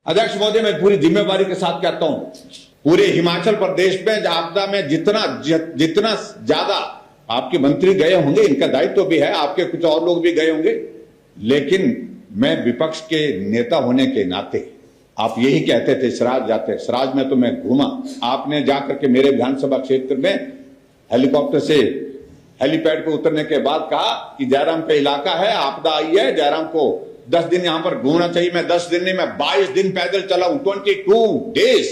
अध्यक्ष महोदय, मैं पूरी जिम्मेवारी के साथ कहता हूं, पूरे हिमाचल प्रदेश में आपदा में जितना ज्यादा आपके मंत्री गए होंगे, इनका दायित्व भी है, आपके कुछ और लोग भी गए होंगे, लेकिन मैं विपक्ष के नेता होने के नाते, आप यही कहते थे सराज जाते, सराज में तो मैं घूमा, आपने जाकर के मेरे विधानसभा क्षेत्र में हेलीकॉप्टर से हेलीपैड पे उतरने के बाद कहा कि जयराम का इलाका है, आपदा आई है, जयराम को 10 दिन यहां पर घूमना चाहिए। मैं 10 दिन नहीं, मैं 22 दिन पैदल चला हूं, 22 डेज,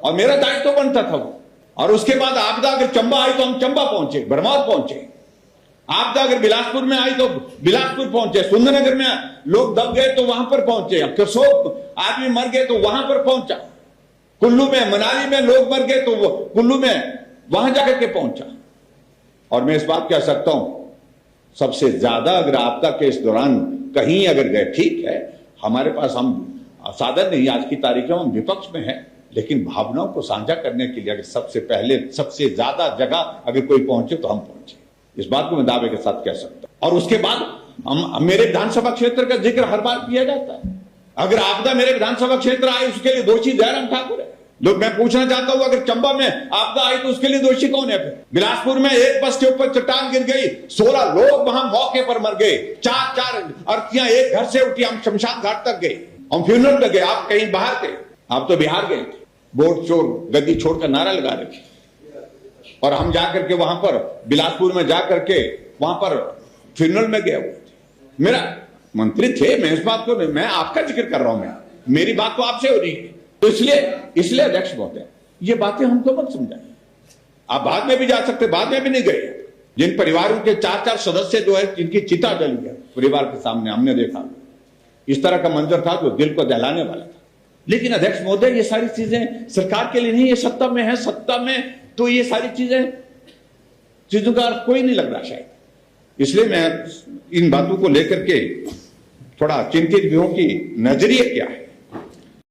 और मेरा दायित्व बनता था वो। और उसके बाद आपदा अगर चंबा आई तो हम चंबा पहुंचे, भरमौर पहुंचे, आपदा अगर बिलासपुर में आई तो बिलासपुर पहुंचे, सुंदरनगर में लोग दब गए तो वहां पर पहुंचे, कसोब आदमी मर गए तो वहां पर पहुंचा, कुल्लू में, मनाली में लोग मर गए तो कुल्लू में वहां जाकर के पहुंचा। और मैं इस बात कह सकता हूं, सबसे ज्यादा अगर आपदा के इस दौरान कहीं अगर गए, ठीक है हमारे पास हम साधन नहीं, आज की तारीख में हम विपक्ष में हैं, लेकिन भावनाओं को साझा करने के लिए अगर सबसे पहले सबसे ज्यादा जगह अगर कोई पहुंचे तो हम पहुंचे, इस बात को मैं दावे के साथ कह सकता हूं। और उसके बाद हम मेरे विधानसभा क्षेत्र का जिक्र हर बार किया जाता है, अगर आपदा मेरे विधानसभा क्षेत्र आए उसके लिए दोषी जयराम ठाकुर है। लोग, मैं पूछना चाहता हूं, अगर चंबा में आपदा आई तो उसके लिए दोषी कौन है? फिर बिलासपुर में एक बस के ऊपर चट्टान गिर गई, 16 लोग वहां मौके पर मर गए, 4 अर्थियां एक घर से उठी, हम शमशान घाट तक गए, हम फ्यूनरल तक गए, आप कहीं बाहर थे, आप तो बिहार गए थे, वोट चोर गद्दी छोड़कर नारा लगा रखे, और हम जाकर के वहां पर बिलासपुर में जाकर के वहां पर फ्यूनरल में गए हुए थे। मेरा मंत्री थे, मैं इस बात को, मैं आपका जिक्र कर रहा हूं, मैं मेरी बात तो आपसे हो रही है, तो इसलिए अध्यक्ष महोदय, ये बातें हमको मत समझाइए। आप बाद में भी जा सकते, बाद में भी नहीं गए। जिन परिवारों के 4 सदस्य जो है, जिनकी चिता जली है परिवार के सामने, हमने देखा इस तरह का मंजर था जो दिल को दहलाने वाला था। लेकिन अध्यक्ष महोदय, ये सारी चीजें सरकार के लिए नहीं, ये सत्ता में है, सत्ता में तो ये सारी चीजों का अर्थ कोई नहीं लग रहा शायद। इसलिए मैं इन बातों को लेकर के थोड़ा चिंतित भी हूं कि नजरिए क्या है।